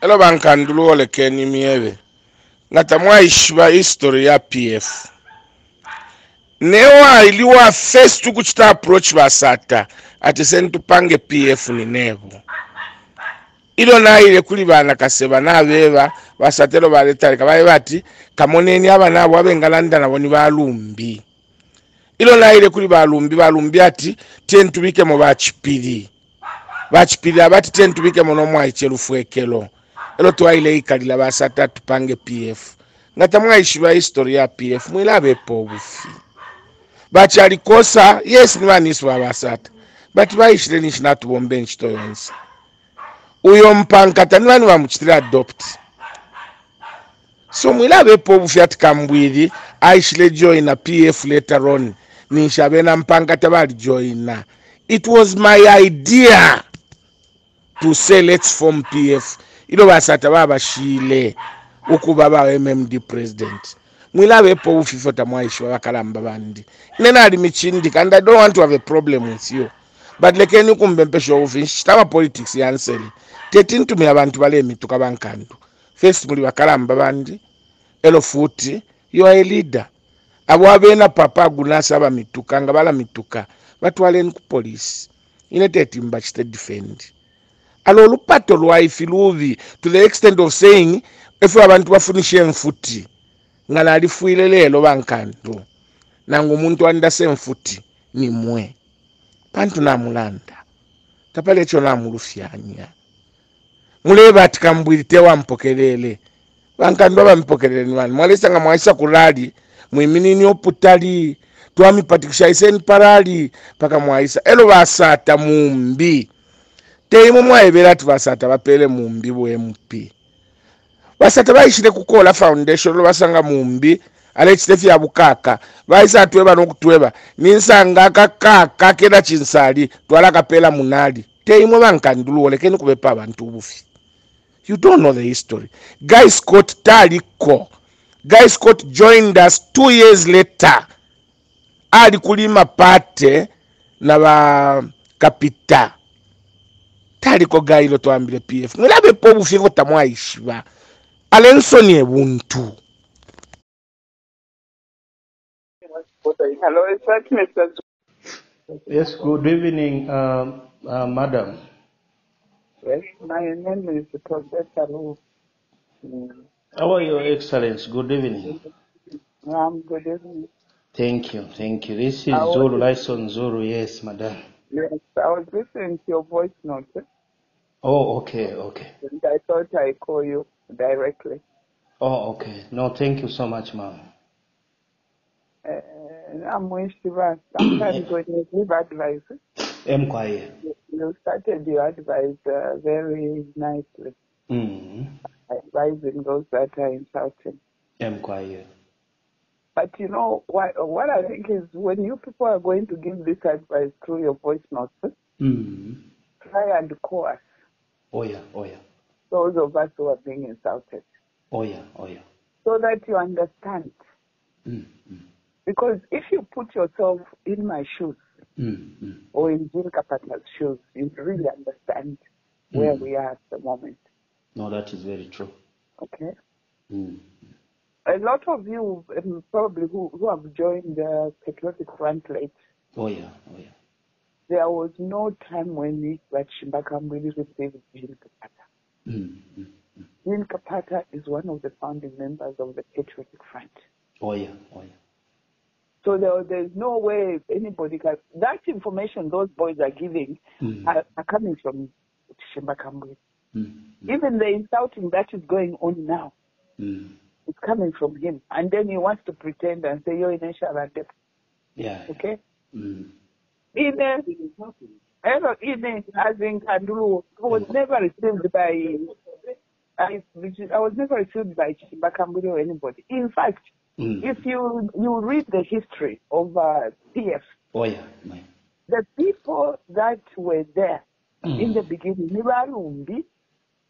elo Nkandu Luo lekeni miebe ngata mwaishiba history ya PF newa iliwa first kuchita approach basata ati sentupange PF ni nevo ilo na ile kuli bana kaseba na beba basatelo baletale kabaye bati kamoneni abana abo abengalanda nabo ni balumbi ilo na ile kuli balumbi ati tentubike mu bachipiri abati tentubike mu nomwa icherufuekelo elo twaile ikalila basata tupange PF ngata mwaishiba history ya PF mwilabe po bufi bachali kosa yes ni banisi babasata but baishire ni shinatu bombe nchitoyonse uyo mpankata ni bani bamuchitira adopt so mwilabe po bufi ati Kambwili aishile join na PF later on ni shabena mpankata bali join. It was my idea to say let's form PF ilo basata baba shile ukuba ba MMD president mwilabe po bufi fota mwaisho bakalamba bandi nena ali michindi and I don't want to have a problem with you but lekeni kumbempesho bufi shitama politics yanseli tetintumira abantu bale mituka bankandu first muli bakalamba bandi elo futi you are a leader abo abena papa gunasa aba mituka nga bala mituka batwaleni ku police ineteti mbachite defend alo lupato lwaifi luvi to the extent of saying if abantu bafunishe mfuti ngala alifuile lelo bankandu nangu muntu andase mfuti ni mwe pantu na mulanda tapale cho na mulufyanya muleba ati Kambwili tewa mpokelele bankandu bampokelele ni bani mwalesa nga mwaisa kulali mwiminini oputali twami patikisha iseni parali paka mwaisa elo basata mumbi teimo mwaebera ati basata bapele mumbi bwe MP basata baishire kukola foundation lo basanga mumbi alechitefi ya bukaka baisa atweba nokutweba ninsanga kakaka keda chinsali twala kapela munali teimo Nkandu Luo lekeni kubepa abantu bufi. You don't know the history. Guy Scott taliko. Guy Scott joined us 2 years later. Ali kulima pate na ba kapita. Taliko guy lo tuambile PF. Mwilabe po bufi kota mwaishiba. Alensoni ebuntu. Hello, is that Mr. Yes, good evening, madam. Yes, my name is Professor Luo. How are your excellence? Good evening. Good evening. Thank you, thank you. This I is was, Zulu, Lyson Zulu, yes, madam. yes, I was listening to your voice note, Oh, okay, okay. and I thought I call you directly. Oh, okay. No, thank you so much, ma'am. I'm Shiva. Sometimes when you give advice, I'm quiet. you started your advice very nicely, advising those that are insulting. I'm quiet. But you know, what I think is when you people are going to give this advice through your voice notes, try and call us. Oh, yeah, oh, yeah. Those of us who are being insulted. Oh, yeah, oh, yeah. So that you understand. Because if you put yourself in my shoes, or in Jean Kapata's shoes, you really understand where we are at the moment. No, that is very true. Okay? A lot of you probably who have joined the Patriotic Front late. Oh, yeah, oh, yeah. There was no time when Chishimba Kambwili received Jean Kapata. Jean Kapata is one of the founding members of the Patriotic Front. Oh, yeah, oh, yeah. So there's no way anybody can... That information those boys are giving are coming from Chishimba Kambwili. Even the insulting that is going on now is coming from him. And then he wants to pretend and say, you're in a Sharante. Yeah. Okay? As in Nkandu Luo, I was never received by Chishimba Kambwili or anybody. In fact, if you read the history of PF, oh, yeah. The people that were there in the beginning, ni Balumbi,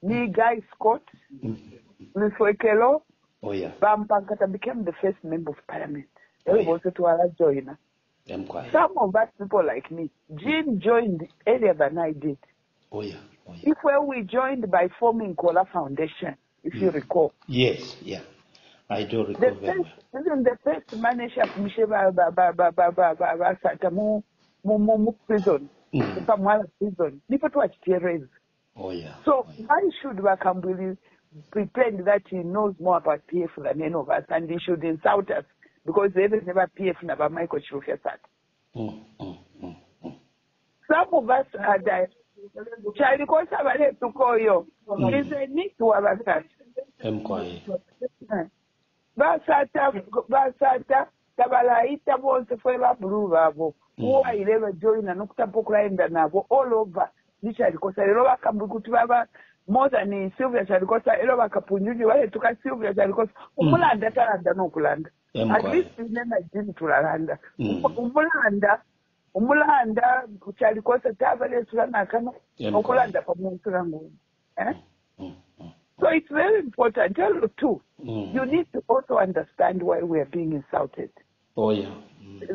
ni Guy Scott, ni Fuekelo, oh, yeah. Bampankata became the first member of parliament. Joiner. Some of us people like me, Jean joined earlier than I did. Oh, yeah. If we joined by forming Kola Foundation, if you recall. Yes, yeah. I do recall very well. Even the first manager of Misheba prison, the Kamala prison, different watch terrorists. Oh, yeah. So why should Kambwili pretend that he knows more about PF than any of us, and he should insult us because they never PF never Michael Shufesat? Some of us are that Charlie Kosa Vale to call you. Is a need to have a touch. Basata Tabalaita was the Fela Blue, who I never join and Nuktapoka and Nabo all over. This is because I love Kambukutuava more than in Sylvia because I love Kapunju. I took a Sylvia because Umulanda and Nokuland. At least we never did to Landa. Umulanda, which I because a Tavale Suranakana, Okulanda for Munturango. So it's very important. Tell you too. You need to also understand why we are being insulted. Oh, yeah.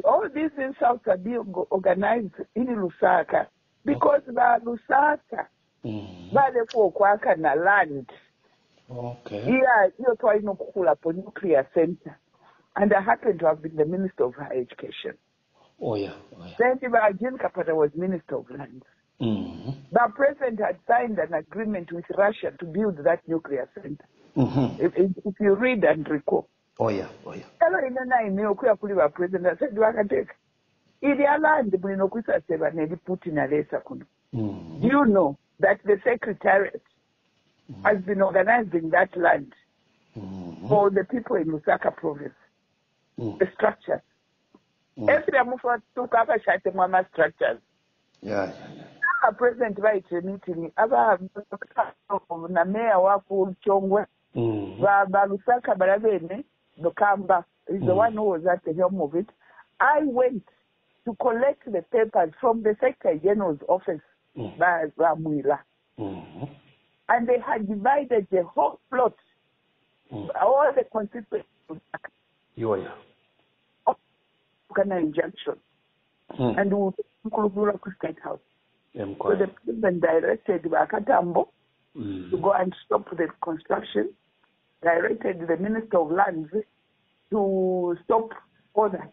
All these insults are being organized in Lusaka because the Lusaka, therefore, Kwaka na land. Okay. Here, you're trying to call up a nuclear center. And I happen to have been the Minister of Higher Education. Oh, yeah. Then Jim Kapata was Minister of Lands. The president had signed an agreement with Russia to build that nuclear center. If you read and recall. Oh, yeah. President said, do you know that the Secretariat has been organizing that land for the people in Lusaka province? The structures. Every Amufa took up a Shatemama structures. Yeah. President right meeting aba na mayor wa Chongwe Lusaka Baravene Nokamba is the one who was at the helm of it. I went to collect the papers from the Secretary General's office by Ramwila. And they had divided the whole plot, all the constituencies of injunction. And we will State House. So the president directed Bakatambo to go and stop the construction, directed the Minister of Lands to stop all that.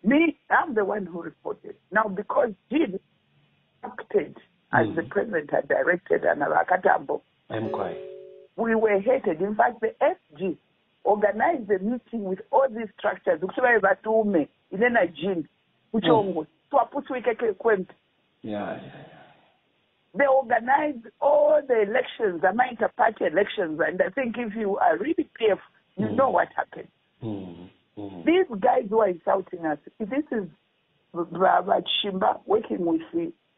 Me, I'm the one who reported. Now, because Jid acted as the president had directed and Bakatambo, we were hated. In fact, the FG organized the meeting with all these structures. They organized all the elections, the inter-party elections, and I think if you are really PF, you know what happened. These guys who are insulting us, this is Chishimba working with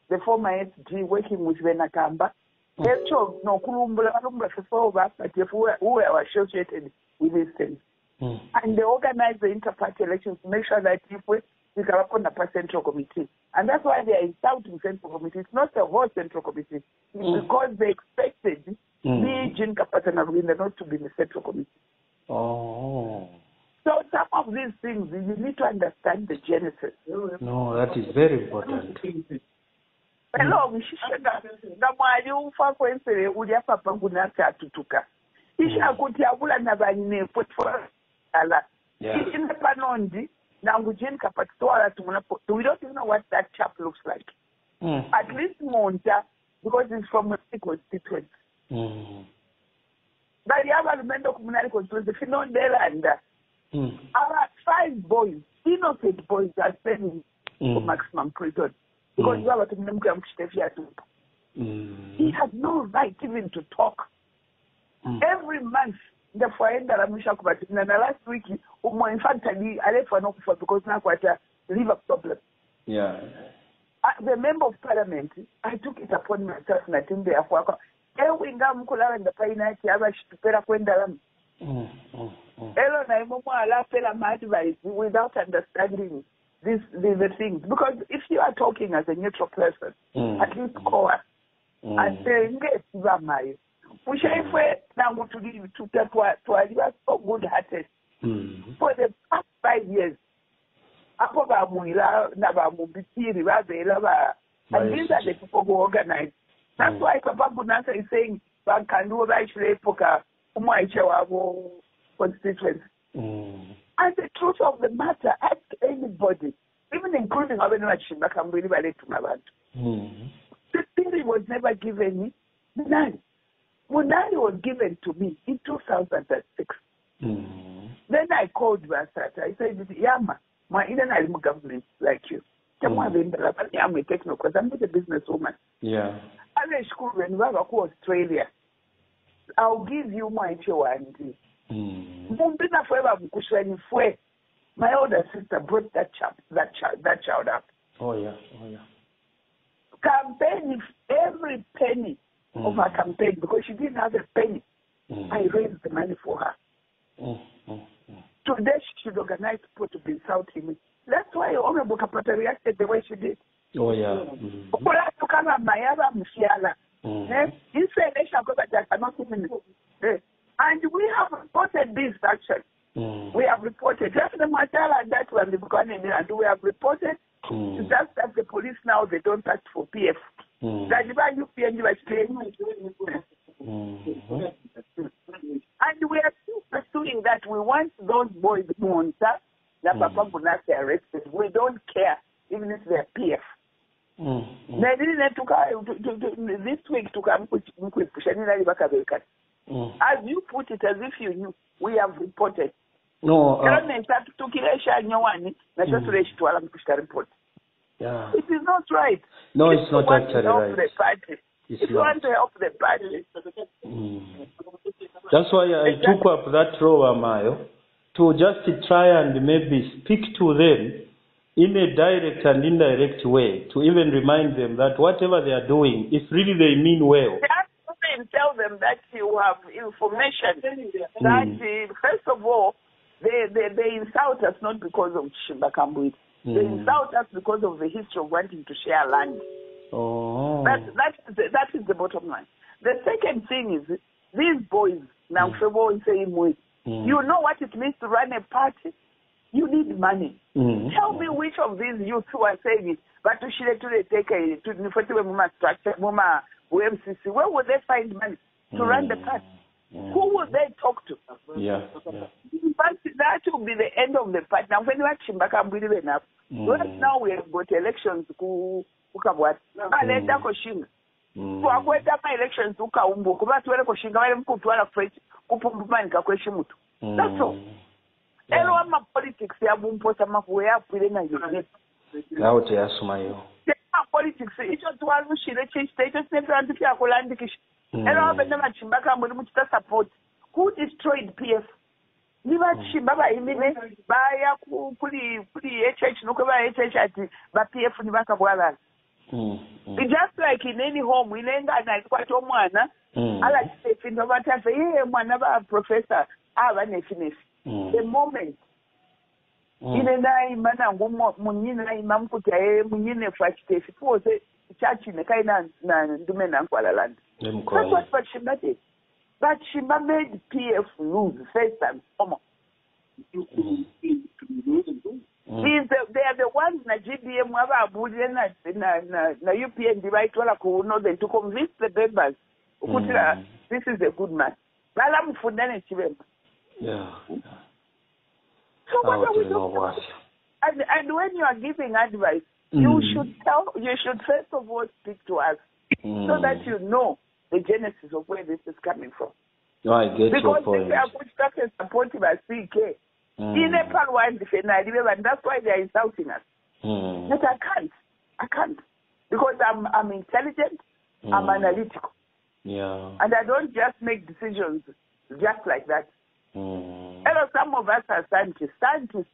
the former SG, working with Venakamba. Who were associated with these things. And they organize the inter-party elections to make sure that if we come up on a central committee. And that's why they are insulting central committee. It's not the whole central committee. It's because they expected me, Jean Kapata, not to be in the central committee. Oh. So some of these things, you need to understand the genesis. No, that is very important. Hello, Mishishaka. Namwali ufakwensele ulia papa kunasa tutuka. Isha kuti abula nabanyine potfora ala. Ishine panondi nangujeni kapatwala tumunapo. We don't even know what that chap looks like. At least Monta, because he's from a constituent. But the other member of the constituency, Finondelanda. Our 5 boys, innocent boys, are spending for maximum prison. Because you have he had no right even to talk. Every month, the foreign last week, in fact, I left for no because now quite a liver problem. Yeah. The member of parliament, I took it upon myself and I think they are for the finance, without understanding these things. Because if you are talking as a neutral person, at least call us and say, we shall now to give to are so good hearted. For the past 5 years, And these are the people who organize. That's why Papa Bunasa is saying, Nkandu Luo actually constituency. And the truth of the matter, ask anybody, even including Chishimba Kambwili the theory was never given me. Munani was given to me in 2006. Then I called Basata. I said, Yama, my internal government like you. I'm a techno because I'm not a businesswoman. Yeah. I'm a school when we go to Australia. I'll give you my child. My older sister brought that child up. Oh yeah. Campaign every penny of her campaign because she didn't have a penny. I raised the money for her. Today she should organize people to be insulting me. That's why Honorable Kapata reacted the way she did. Oh yeah. And we have reported this action. We have reported just the matter like that one, and we have reported. Just that the police now they don't ask for PF. And we are still pursuing that. We want those boys Monta, that Papa Bunasa arrested. We don't care, even if they're PF. This week to come as you put it, as if you knew, we have reported. No. Yeah. It is not right. No, it's not actually right. If you want to help the party. That's why I took up that role, Amayo, to just try and maybe speak to them in a direct and indirect way, to even remind them that whatever they are doing, if really they mean well. And tell them that you have information that first of all they insult us not because of Chishimba Kambwili. They insult us because of the history of wanting to share land. That is the bottom line. The second thing is these boys now you know what it means to run a party. You need money. Tell me which of these youth who are saying it, but to take a structure WMCC, where would they find money to run the party? Who would they talk to? Yeah. But that will be the end of the party. Now, when you are Chishimba Kambwili enough, now we have got elections. Elections. That's all. Politics. Politics, each of the one who support. Who destroyed PF? It's just like in any home, we learn that I quite I like to say, professor, the moment. That's what Chishimba did. But Chishimba made PF lose first and foremost. They are the ones na GBM na UPN divide to convince the members this is a good man. So what are we doing? And when you are giving advice, you should first of all speak to us so that you know the genesis of where this is coming from. No, I get your point. Because if they are good supported by CK, in Nepal, and that's why they are insulting us. But I can't. Because I'm intelligent, I'm analytical. Yeah. And I don't just make decisions just like that. Some of us are scientists. Scientists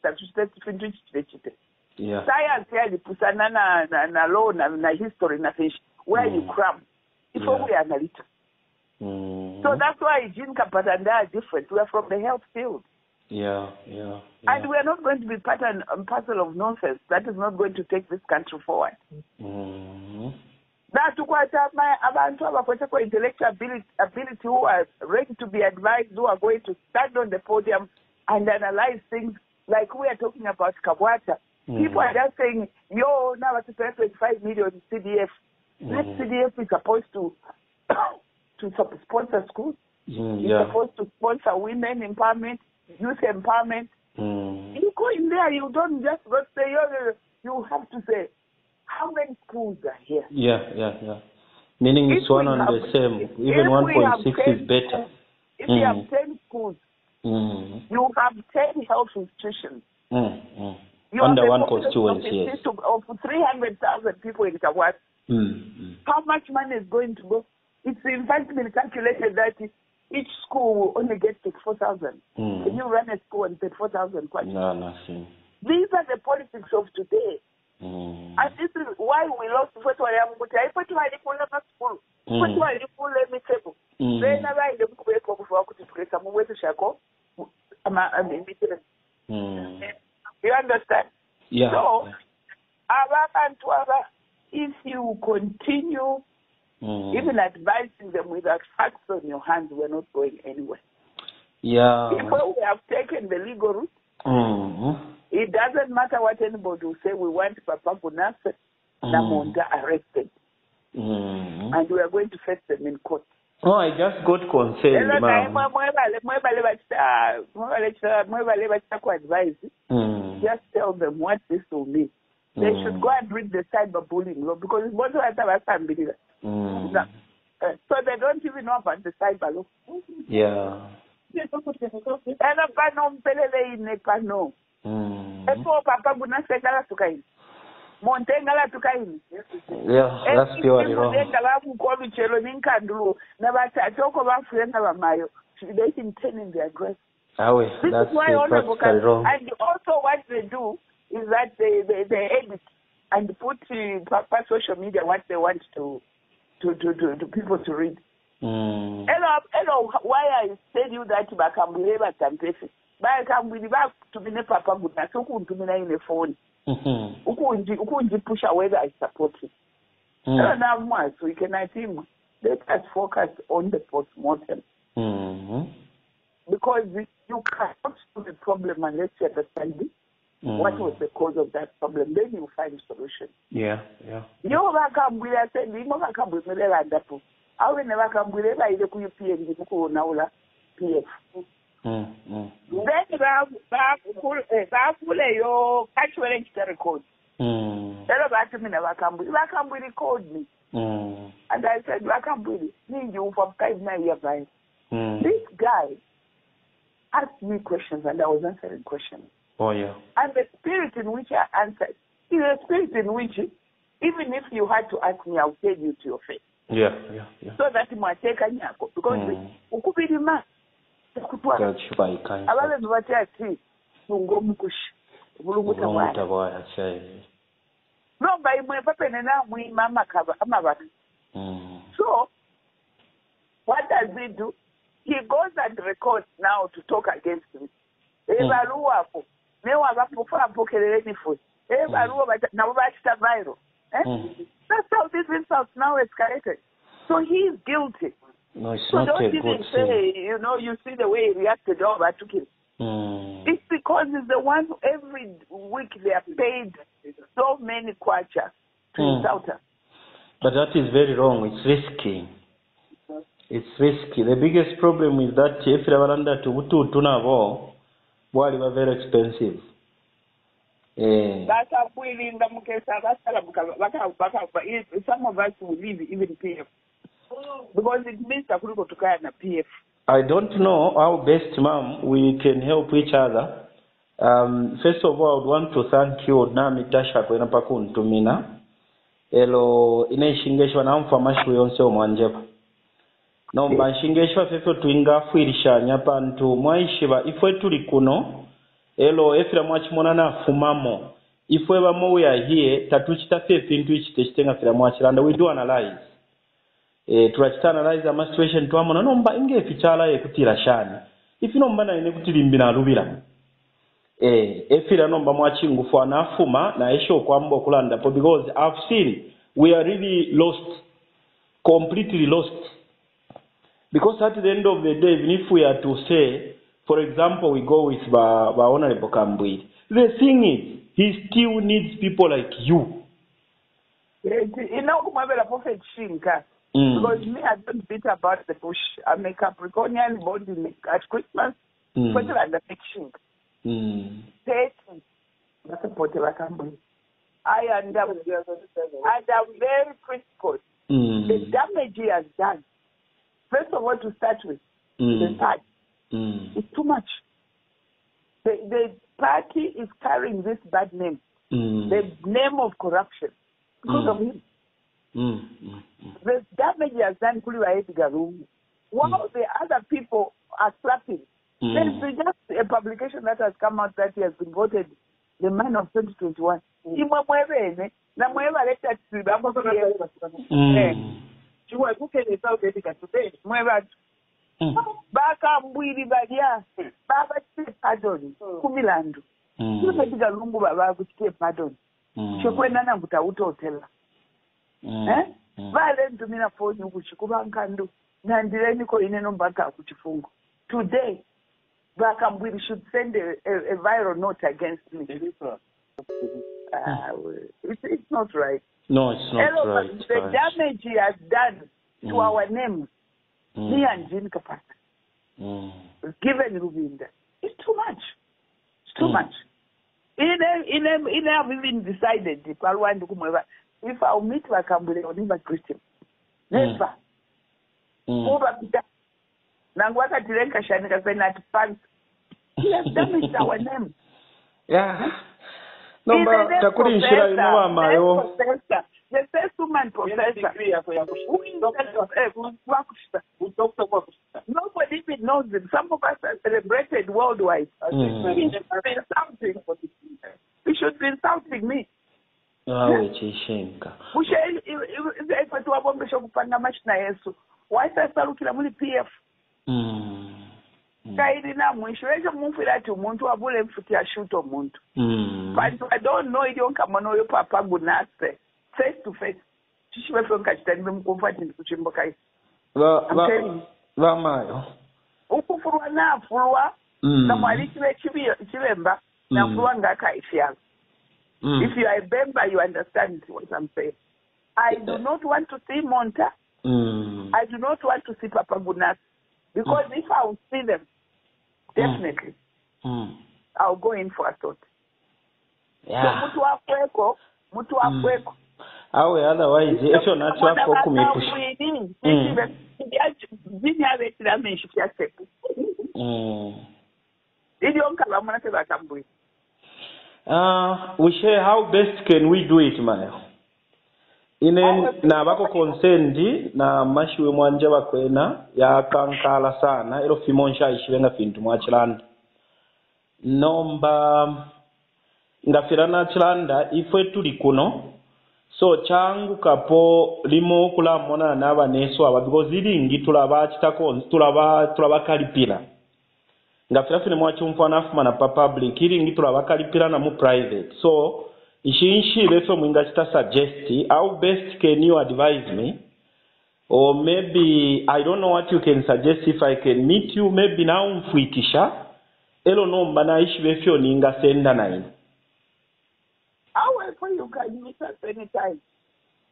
yeah. Science here, na law, na history, na fish, where you cram. Before we are analytical. So that's why Jean Kapata and I are different. We are from the health field. Yeah. And we are not going to be part and parcel of nonsense. That is not going to take this country forward. That's why intellectual ability who are ready to be advised, who are going to stand on the podium and analyze things like we are talking about Kabwata. People are just saying, yo, now it's 25 million CDF. That CDF is supposed to sponsor schools. It's supposed to sponsor women empowerment, youth empowerment. You go in there, you don't just go say, you have to say, how many schools are here? Yeah. Meaning it's one and the same. Even 1.6 is better. If you have 10 schools, you have 10 health institutions. Under one constituency, yes. Of 300,000 people in Kawat. How much money is going to go? It's in fact been calculated that each school will only get 4,000. Can you run a school and 4,000? No, nothing. These are the politics of today. And this is why we lost what I am going to school. What I then I the book you understand? Yeah. So, if you continue even advising them without facts on your hands, we're not going anywhere. Yeah. If we have taken the legal route, it doesn't matter what anybody will say. We want Papa Bunase Namonda arrested. And we are going to face them in court. Oh, I just got concerned, ma'am. Just tell them what this will mean. They should go and read the cyberbullying law because it's both so they don't even know about the cyber law. Yeah. Yeah, that's purely wrong. Nkandu Luo, they intend in their dress. This is why wrong. And also what they do is that they edit and put past social media what they want to people to read. Hello, why I said you that Bakambwili batampefe. Bakambwili back to be ne Papa Buta, so couldn't be in the phone. Ukunji push away that I support it. I don't have much, so we can him. Let us focus on the post-mortem. Because you cannot solve the problem unless you understand it. What was the cause of that problem? Then you find a solution. Yeah. You Bakambwili said, you Bakambwili land up. I will never come with it. I look at PF. Then back yo catch when the record. Tell about me never come with Bakambwili called me. And I said, Bakambwili, need you for 5 years. This guy asked me questions and I was answering questions. Oh, yeah. And the spirit in which I answered is a spirit in which, even if you had to ask me, I'll tell you to your face. Yeah. So that you might take a nyako. Because ukubidima. Ababe mbati ati mungo mukushi. Bulunguta waya. No, by my papa and we mama cover amabana. So, what does he do? He goes and records now to talk against me. Ebaluwapo. Newa bapufa pokeleleni foot. Ebaluwa na bachita viral. That's how this insult now escalated. So he is guilty. No, it's so not don't a even good say, thing. you see the way he reacted, I took him. It's because he's the one who every week they are paid so many kwacha to insult us. But that is very wrong. It's risky. It's risky. The biggest problem is that if you are under tunavo, while you are very expensive. Some of us will leave even PF because it means that we go to PF. I don't know how best, ma'am, we can help each other. First of all, I would want to thank you, Nami Tasha, kwa napakun tumina. Elo inashingeshwa na mfamashi yonse omwanjeba. No mbashingeshwa fefo tuinga fuirisha nyapantu mwaishiba ifwe tuli kuno. Elo efira mwachimona na fumamo. Ifwe bamo we are here tatuchita fefintu ichiteshitenga fira mwachilanda we do analyze. Turachita analyze ama situation tuamona nomba inge fichala ekutira shani. Ifino mbana ine kutilimbina alubira. Efira nomba mwachingufu anafuma na esho kwambo kulanda po because I've seen we are really lost, completely lost. Because at the end of the day, even if we are to say, for example, we go with Honorable Kambwili, the thing is, He still needs people like you. You know, whoever prophet Shinka. Because me, I don't beat about the bush. I'm a Capricornian born at Christmas. Put it under fiction. 30. That's a Potela Kambwili. I am very critical. The damage he has done. First of all, to start with, the party. It's too much. The party is carrying this bad name. The name of corruption. Because of him. The damage he has done, while the other people are clapping. There's just a publication that has come out that he has been voted the man of 2021. Bakambwili badia baba take pardon kumilandu kunotika lungu baba kuchike pardon chekwenda nanguta utotela vale ndumina phone ukuchikuba Nkandu nandireni ko ine nombaka kuchifungo today Bakambwili should send a viral note against me. It's not right. No, it's not right. The damage he has done to our names, me and Jean Kapata, given Rubinda, it's too much. It's too much. In have even decided if I'll meet Bakambwili, I'll never greet him. Never. Over Peter. Nangwaka Tirenka Shanika Senat Pants. He has damaged our name. Yeah. No, but Takurishira, you know, Mayo. The first woman professor. Nobody even knows him. Some of us are celebrated worldwide. He should be insulting me. Chishinka. Why is that PF? Kairi na mwisho ejo mufira ati umuntu abule mfuti ashuto umuntu. But I don't know it yonka mano yo papa gunase face to face. Chishimba fonka chitani mkumfati ndikuchimba kai. Va mayo. Ukufurwa na afurwa na mwali chibemba na afurwa ngaka ifya. If you are a member, you understand what I'm saying. I do not want to see Monta. I do not want to see Papa Gunas. Because if I will see them, definitely, I'll go in for a thought. Yeah. So, mutu afweko. Otherwise, if you're not sure for kumipush. We share how best can we do it, Mayo. Na bako konsendi na mashiwe mwanje bakwena ya kankala sana ero fimonsha ishiwenga fintu mwachilanda nomba ngafirana chilanda ifwe tuli kuno so changu kapo limo kula mona naba neso aba because ilingi tulaba chitako tulaba kalipira ngafira fine mwachumfa nafuma na public ilingi tulaba kalipira na mu private so Ishinshi leso mwinga chita suggest how best can you advise me or maybe I don't know what you can suggest if I can meet you maybe now mfuikisha elo nomba na ishi vefyo ninga senda na ino. However you can meet us anytime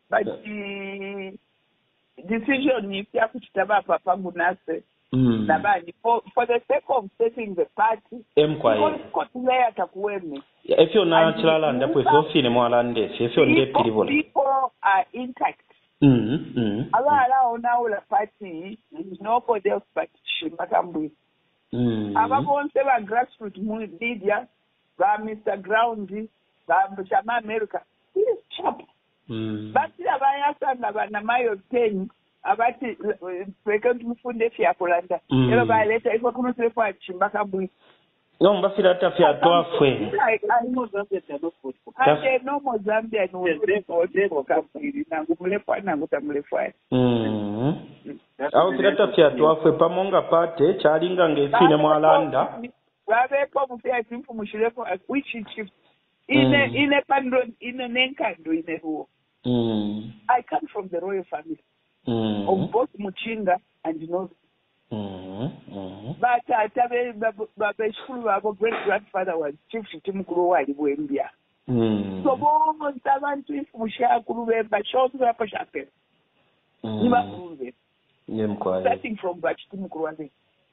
but the decision if you have to taba papa munase nabani for the sake of setting the party if you're not chilanda pwe fofine mwalande if you're nde pilibola people are intact ala ona ula party nobody else but Chishimba Kambwili ababonse ba grassroots media ba Mr. Ground ba Chama America is sharp but abanyasana na mayo 10 abati peke mfunde fya kulanda ero baleta iko kuno telefa Chishimba Kambwili no mbafira tafya twafwe ate no Mozambia no odeko Kambwili nangu mulefa nangu tamulefa au fira tafya twafwe pamonga pate chalinga ngefine mwalanda babepo mufya timfu mushilepo which chief ine pandro ine Nkandu Luo I come from the royal family of both Muchinga and North. But Babe Shulu, our great grandfather was Chief Timukuru Wadi Buembia. So bonke abantu ifushakulu bebashonke lapho shaphe nibakulu be starting from bachiti mukuru wake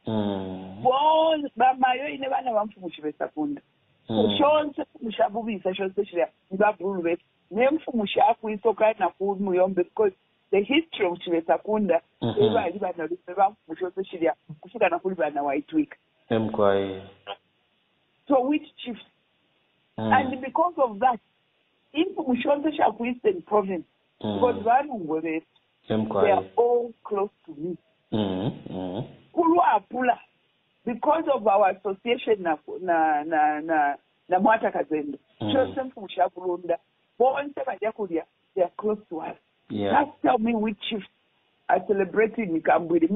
bonke bamayo ine bana bamfumushi besakunda shonke mushabubisa shonke shira nibakulu be nemfumushi akuyisoka na kumuyombe because the history of Chibesakunda ebali bana bamfumushi shonke shira kufika na kuli bana waitwika so which chiefs and because of that in Mushonze Shaku Eastern Province, because they are all close to me. Pula, because of our association na Mwata Kazendo, Chosen from Shapurunda, they are close to us. Just tell me which chiefs are celebrating in Kambwili.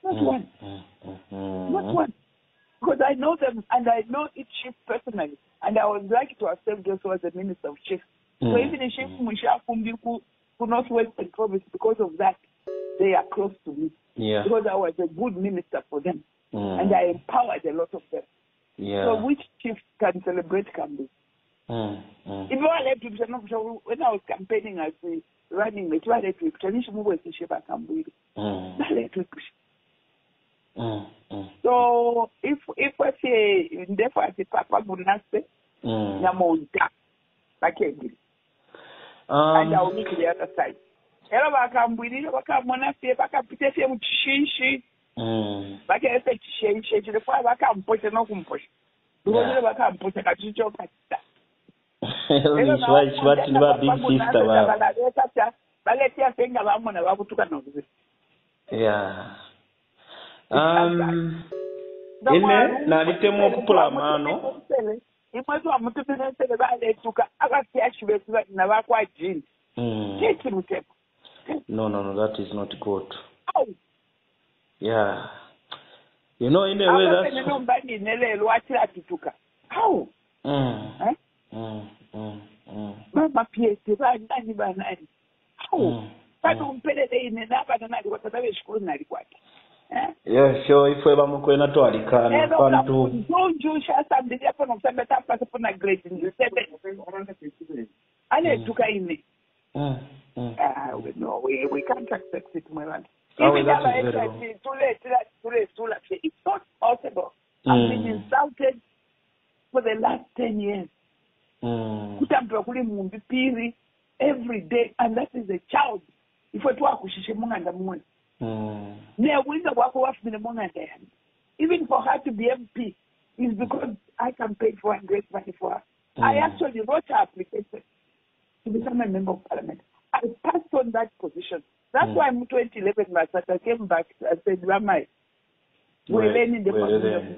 Not one. Not one. Because I know them and I know each chief personally. And I would like to accept just as a minister of chief. So even in Chief Mushakumbi who Northwestern Province, because of that, they are close to me. Because I was a good minister for them. And I empowered a lot of them. So which chief can celebrate Kambwili? If you are led to when I was campaigning as running mate, you are led to Chishimba Kambwili. So if we say therefore the Papa Bunase Namonta Bakegi and I will meet the other side. Hello Bakambwili, Bakamonase, Bakapite Chishishi Bakase Chishishi, the Papa Bakampush and Okumpush. Because Bakampush a Kachicho Kata. What about big sister? Baletia Finger Lamona Babutukan. Ine nalitemu okupula mano imwezo amutupenese baletuka akasiashibesiba nabakwa jini kiki muteko. No, that is not good. Yeah, you know, in a way that's nobody nelelo atira tutuka. How? Mama piete banani banani. How? Kadu mpelele ine nabana nali watatabe shukuru nali kwake. Yeah, sure. If ever mukwena to alikana, pantu. Don't you share something happen on Sunday after upon a great in the seven. Ale tuka ine. No, we can't accept it, my man. It's not possible. I've been insulted for the last 10 years. Every day, and that is a child. If we talk with Chishimba even for her to be MP is because I campaigned for and raised money for her. I actually wrote her application to become a member of parliament. I passed on that position. That's why in 2011 I came back and said, Ramai, we're learning the position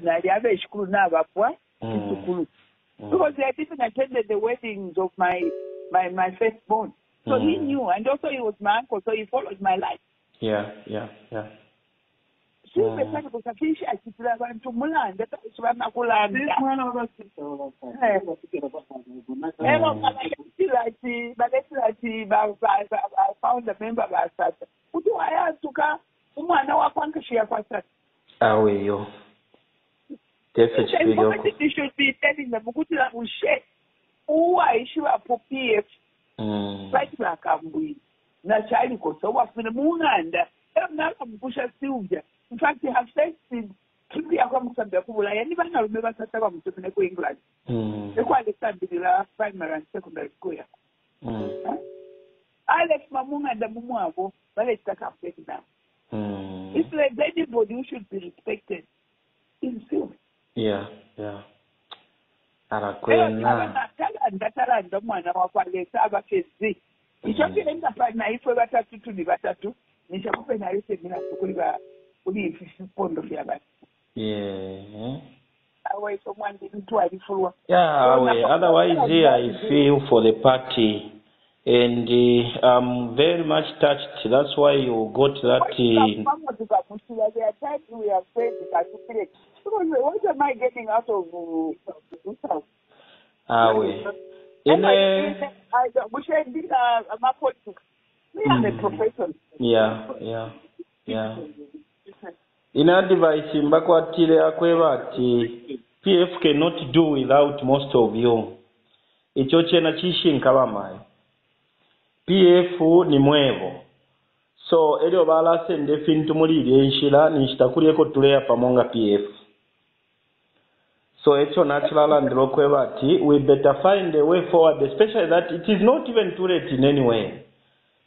because they had even attended the weddings of my firstborn. So he knew, and also he was my uncle, so he followed my life. Yeah. She was like a fish. I keep going to Mulan. That's why I'm not going I found a member of our staff. Who do I ask to come? Definitely should be telling them who I issue for PF. Right back, na child ko so wa fina munanda na kumbusha Sylvia. In fact, they have said to be a commissioner kubula yani bana remember sasa ba mtupene ko England eko understand bila primary and secondary school ya Alex Mamunga da mumwabo bale taka update now. It's like anybody who should be respected in Sylvia. Yeah. Arakwena ndakala mwana wa kwale saba kezi ichoke enda pa na ifwe batatu tu ni batatu nishakupe na yose mina kuliba kuli pondo vya basi awe someone didn't do it for otherwise here I feel for the party and I'm very much touched. That's why you got that we are afraid what am I getting out of this house? In advice mbakwatire akweba ati PF cannot do without most of you. ekyo kyena kishinka bamayo PF ni mwevo so elio bala sende fintu mulili enshila nishitakulieko tuleya pamonga PF so ekyo nachilala ndilo kwebati we better find a way forward, especially that it is not even too late in any way.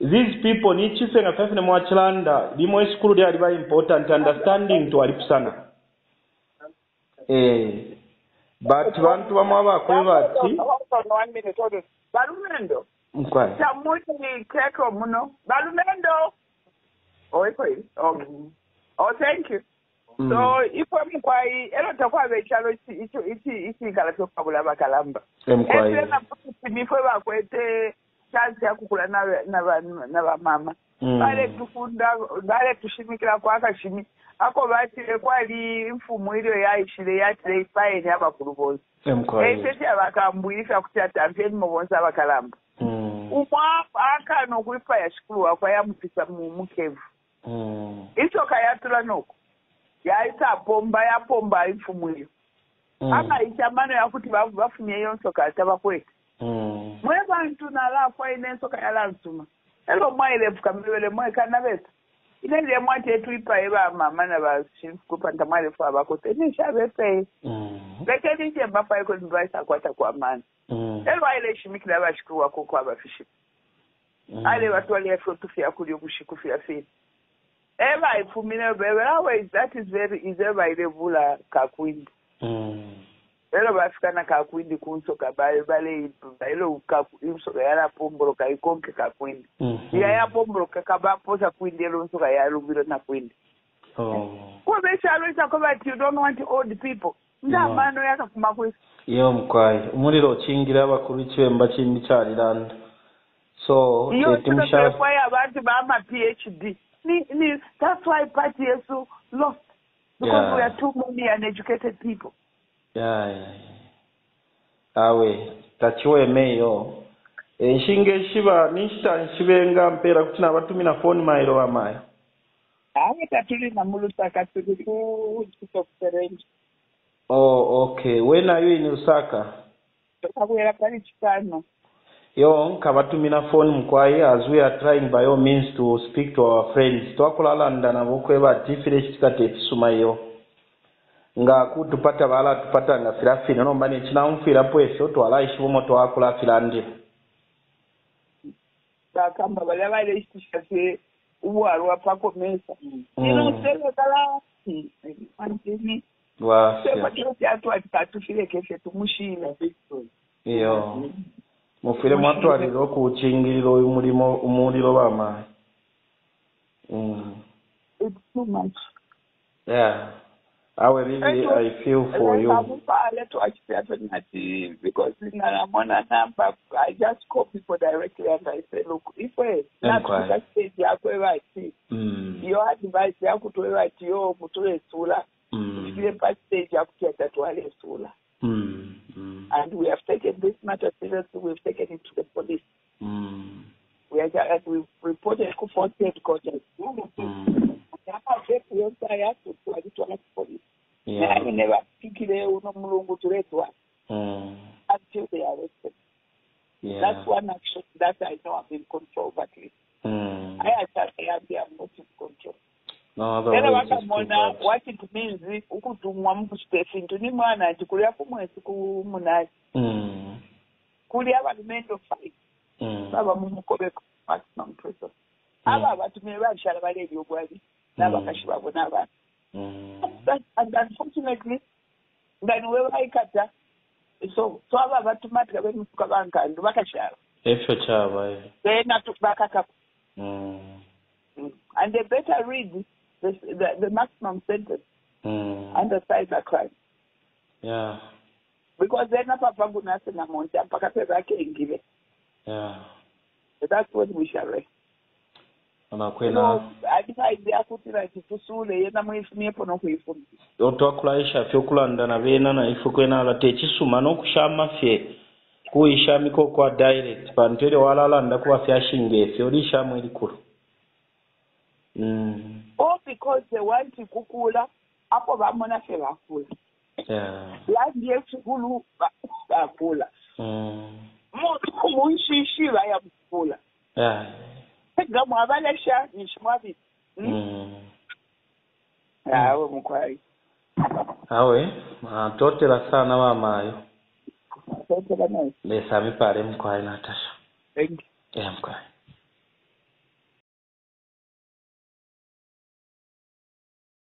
These people ni chisenga fafine mwachilanda limo school dia liba important understanding to alipusana but bantu bamwaba kwebati balumendo mkwai chamuti ni keko muno balumendo thank you. So if I'm quite a lot of other challenge, it's Kalakabula Bakalamba. And before I quit chance Yakula Nava Mama. Direct to Funda, direct to Shimika Kwakashimi. Akobati quality Fumuido Yashi, they actually find Yabakubos. Kambwili and Venmo was Avakalamba. I can't whip a screw of Ayamisa Mukev. It's okay no. Yaita pomba ifumuyo aka ichamano yakuti bafumye yonsoka tabakwe mweba ntuna la kwa inensoka yalansuma elo mwaile fukamibele mweka nabetu inende mwate tuipa eba mama na bashifu panta mwale fa abakote ni shabepe lekeni je bafa yako ndwaisa kwata kwa amani elo ile shimikira bashikuru wako kwa bafishi ale watu wale afutufia kuli okushikufia fi eba ifumine bebe always that is very easy by the vula kakwindi elo bafikana kakwindi kunsoka bale elo kakwinsoka yala pombolo kaikonke kakwindi ya pombolo kakabapoza kwindi elo nsoka yala ubiro na kwindi kwa besha always akobati you don't want old people ndamano yakafuma kwisi yo mkwai umuriro chingira abakuru chemba chindi chalilanda so etimusha kwa abantu bama PhD that's why party is so lost because we are too many uneducated people. Awe tachiwe meyo nshinge shiba nishita nshibenga mpera kuti nabatumina phone mailo amayo awe tatuli na mulusaka tuli ku kutoferenji. Okay, when are you in Osaka? Tukabwera kali chikano. Yo nkabatumina phone mkwai as we are trying by all means to speak to our friends twakulalanda nabo kweba tifire chikate fisumayo nga kutupata bala tupata nga firafi no mbane china umfira pwesho twala ishibomo twakula filandi bakamba bale bale ishishase uwarwa pako mesa selo kala antini wa sema kiatu atufire keshe tumushira iyo mufire mwatu aliro kuchingiriro umuliro bama it's too much. I really I feel for you because I just call people directly and I say, look, if we not to stage your advice your sula stage sula and we have taken this matter seriously. We've taken it to the police. We've reported to court headquarters. I never pick it until they are arrested. That's one action that I know I'm in control, but I am not in control. What it means is ukutumwa mkuspefi ntuni mwana atikulia kumwesi kumunai kulia balimendo fight baba mumukobeko maximum prison aba batumire bashala baleli ogwali nabakashiba bona abantu and unfortunately then we waikata so aba batumatika bemufuka bankandu bakashala efyo chaba then atukaka and they better read the maximum sentence under cybercrime. Because they're not Papa Gunasa Namonte, Pakataka and give it. So that's what we shall rest. I decided they are putting it to Sule, and I'm with me upon a way from Otokulaisha, Fiokulanda, Navena, and Ifukwena, Techisumano, Kushama Fe, Kuishamiko kwa direct, Pantero Alanda, Kuafashing, Fiorisha Medikur. All because they want to kukula hapo bamona fela kula. Last year kulu kula. Munshi ya mkula. Gamu abalesha nishimwabi. Awe mkwai. Awe, totela sana mamayo. Totela nayo. Besami pale mkwai Natasha. Thank you. Mkwai.